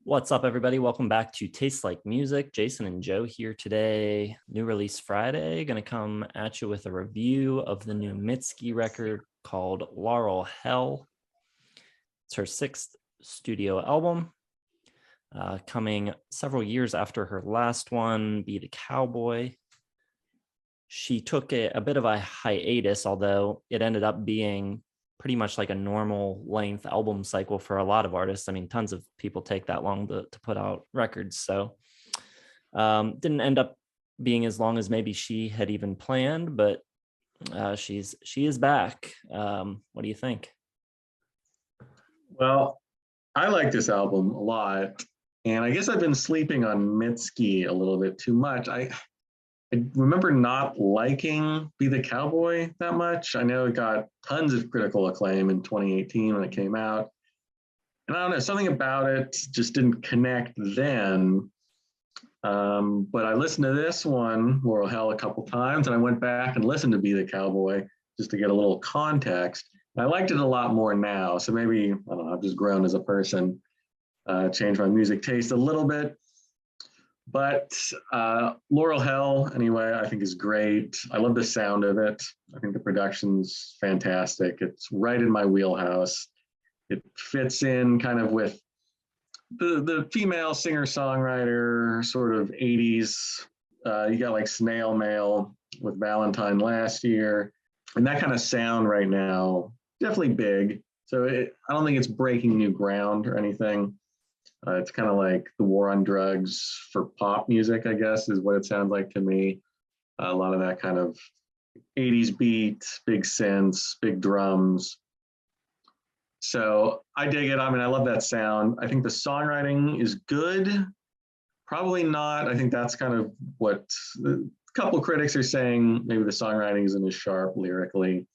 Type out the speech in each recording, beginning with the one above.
What's up, everybody? Welcome back to Taste Like Music. Jason and Joe here today. New release Friday. Going to come at you with a review of the new Mitski record called Laurel Hell. It's her sixth studio album, coming several years after her last one, Be the Cowboy. She took a bit of a hiatus, although it ended up being pretty much like a normal length album cycle for a lot of artists. I mean, tons of people take that long to put out records. So didn't end up being as long as maybe she had even planned, but she is back. What do you think? Well, I like this album a lot, and I guess I've been sleeping on Mitski a little bit too much. I remember not liking Be the Cowboy that much. I know it got tons of critical acclaim in 2018 when it came out. And I don't know, something about it just didn't connect then. But I listened to this one, Laurel Hell, a couple times, and I went back and listened to Be the Cowboy just to get a little context. And I liked it a lot more now. So maybe, I don't know, I've just grown as a person, changed my music taste a little bit. But Laurel Hell, anyway, I think is great. I love the sound of it. I think the production's fantastic. It's right in my wheelhouse. It fits in kind of with the female singer-songwriter sort of 80s. You got like Snail Mail with Valentine last year. And that kind of sound right now, definitely big. So I don't think it's breaking new ground or anything. It's kind of like the war on drugs for pop music, I guess, is what it sounds like to me. A lot of that kind of 80s beat, big synths, big drums. So I dig it. I mean, I love that sound. I think the songwriting is good. Probably not. I think that's kind of what a couple of critics are saying. Maybe the songwriting isn't as sharp lyrically.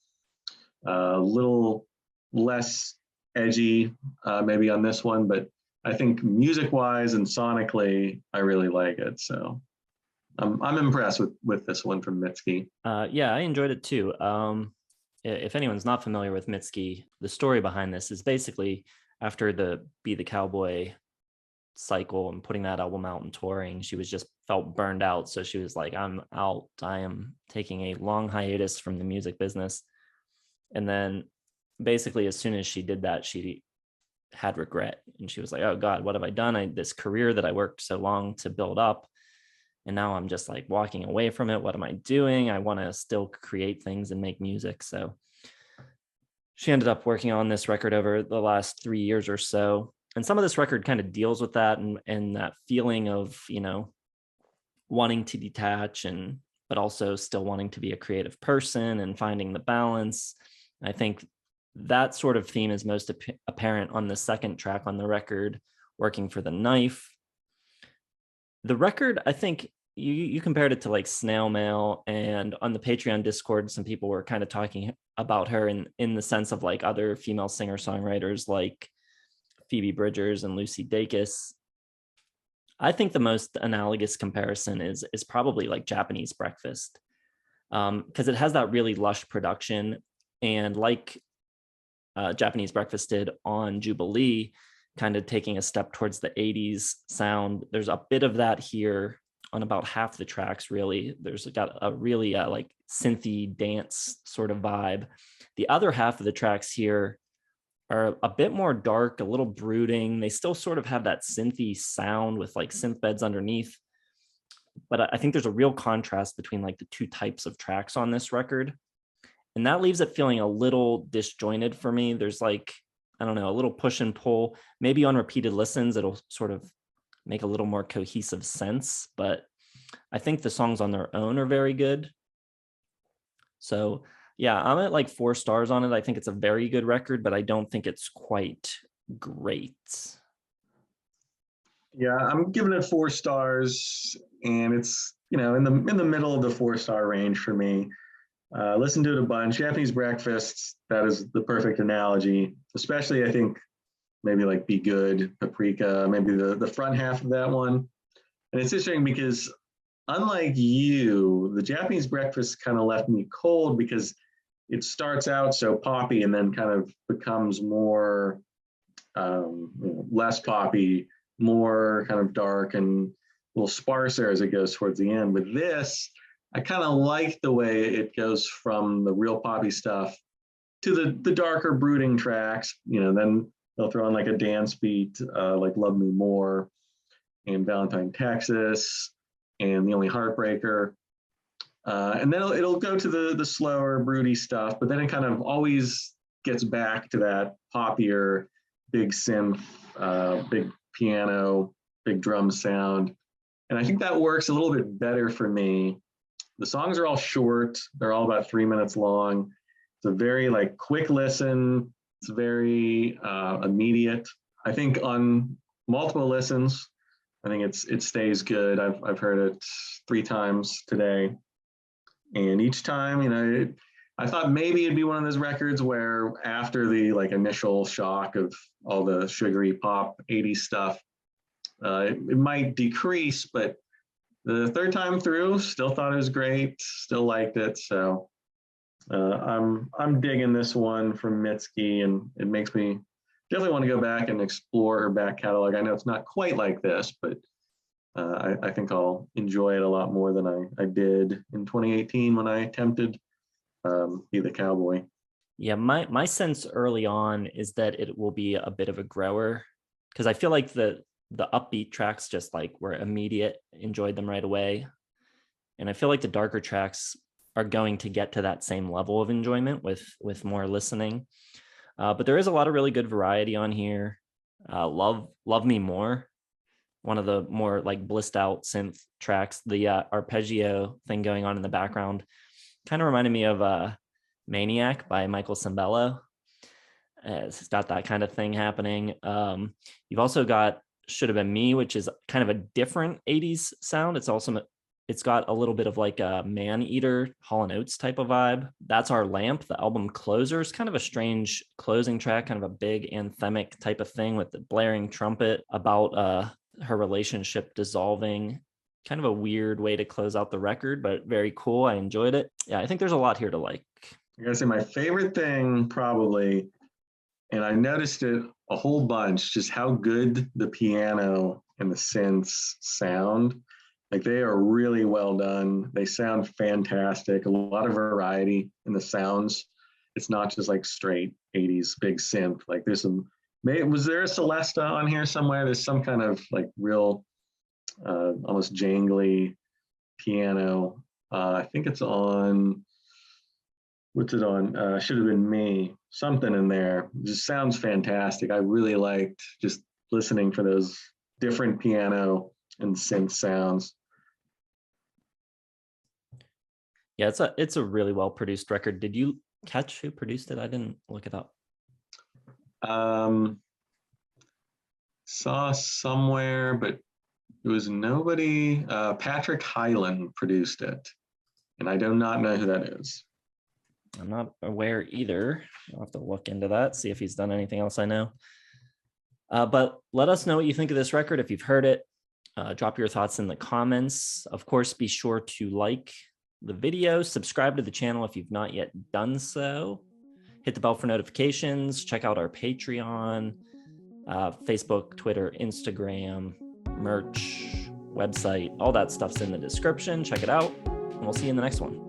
A little less edgy maybe on this one, but I think music-wise and sonically, I really like it. So I'm impressed with this one from Mitski. Yeah, I enjoyed it too. If anyone's not familiar with Mitski, the story behind this is basically after the Be the Cowboy cycle and putting that album out and touring, she was just felt burned out. So she was like, I'm out. I am taking a long hiatus from the music business. And then basically as soon as she did that, she had regret, and she was like, oh God, what have I done? This career that I worked so long to build up, and now I'm just like walking away from it. What am I doing? I want to still create things and make music. So she ended up working on this record over the last 3 years or so, and some of this record kind of deals with that and that feeling of, you know, wanting to detach and but also still wanting to be a creative person and finding the balance. I think that sort of theme is most apparent on the second track on the record, Working for the Knife. The record, I think you compared it to like Snail Mail, and on the Patreon Discord, some people were kind of talking about her in the sense of like other female singer-songwriters like Phoebe Bridgers and Lucy Dacus. I think the most analogous comparison is probably like Japanese Breakfast, because it has that really lush production, and like Japanese Breakfast did on Jubilee, kind of taking a step towards the 80s sound. There's a bit of that here on about half the tracks, really. There's got a really like synthy dance sort of vibe. The other half of the tracks here are a bit more dark, a little brooding. They still sort of have that synthy sound with like synth beds underneath. But I think there's a real contrast between like the two types of tracks on this record. And that leaves it feeling a little disjointed for me. There's like, I don't know, a little push and pull. Maybe on repeated listens, it'll sort of make a little more cohesive sense. But I think the songs on their own are very good. So yeah, I'm at like 4 stars on it. I think it's a very good record, but I don't think it's quite great. Yeah, I'm giving it 4 stars, and it's, you know, in the middle of the 4-star range for me. Listen to it a bunch. Japanese Breakfast, that is the perfect analogy, especially I think maybe like Be Good, Paprika, maybe the front half of that one. And it's interesting because unlike you, the Japanese Breakfast kind of left me cold because it starts out so poppy and then kind of becomes more less poppy more kind of dark and a little sparser as it goes towards the end. With this, I kind of like the way it goes from the real poppy stuff to the darker brooding tracks. Then they'll throw in like a dance beat, like Love Me More and Valentine, Texas, and The Only Heartbreaker. And then it'll go to the slower, broody stuff, but then it kind of always gets back to that poppier, big synth, big piano, big drum sound. And I think that works a little bit better for me. The songs are all short. They're all about 3 minutes long. It's a very like quick listen. It's very immediate. I think on multiple listens, I think it stays good. I've heard it 3 times today. And each time, I thought maybe it'd be one of those records where after the like initial shock of all the sugary pop 80s stuff, it might decrease, but the third time through, still thought it was great, still liked it. So I'm digging this one from Mitski, and it makes me definitely want to go back and explore her back catalog. I know it's not quite like this, but I think I'll enjoy it a lot more than I did in 2018 when I attempted Be the Cowboy. Yeah, my sense early on is that it will be a bit of a grower, because I feel like the upbeat tracks just like were immediate, enjoyed them right away. And I feel like the darker tracks are going to get to that same level of enjoyment with more listening. But there is a lot of really good variety on here. Love Me More, one of the more like blissed out synth tracks. The arpeggio thing going on in the background kind of reminded me of Maniac by Michael Sembello. It's got that kind of thing happening. You've also got Should Have Been Me, which is kind of a different 80s sound. It's got a little bit of like a Man Eater, Hall & Oates type of vibe. That's Our Lamp, the album closer. It's kind of a strange closing track, kind of a big anthemic type of thing with the blaring trumpet about her relationship dissolving. Kind of a weird way to close out the record, but very cool. I enjoyed it. Yeah, I think there's a lot here to like. I gotta say, my favorite thing probably, and I noticed it a whole bunch, just how good the piano and the synths sound. Like they are really well done. They sound fantastic. A lot of variety in the sounds. It's not just like straight 80s big synth. Like there's was there a Celesta on here somewhere? There's some kind of like real almost jangly piano. I think it's on, what's it on? Should Have Been Me. Something in there. It just sounds fantastic. I really liked just listening for those different piano and synth sounds. Yeah, it's a really well produced record. Did you catch who produced it? I didn't look it up. Saw somewhere, but it was nobody. Patrick Hyland produced it, and I do not know who that is. I'm not aware either. I'll have to look into that, see if he's done anything else I know. But let us know what you think of this record. If you've heard it, drop your thoughts in the comments. Of course, be sure to like the video, subscribe to the channel if you've not yet done so. Hit the bell for notifications. Check out our Patreon, Facebook, Twitter, Instagram, merch, website. All that stuff's in the description. Check it out, and we'll see you in the next one.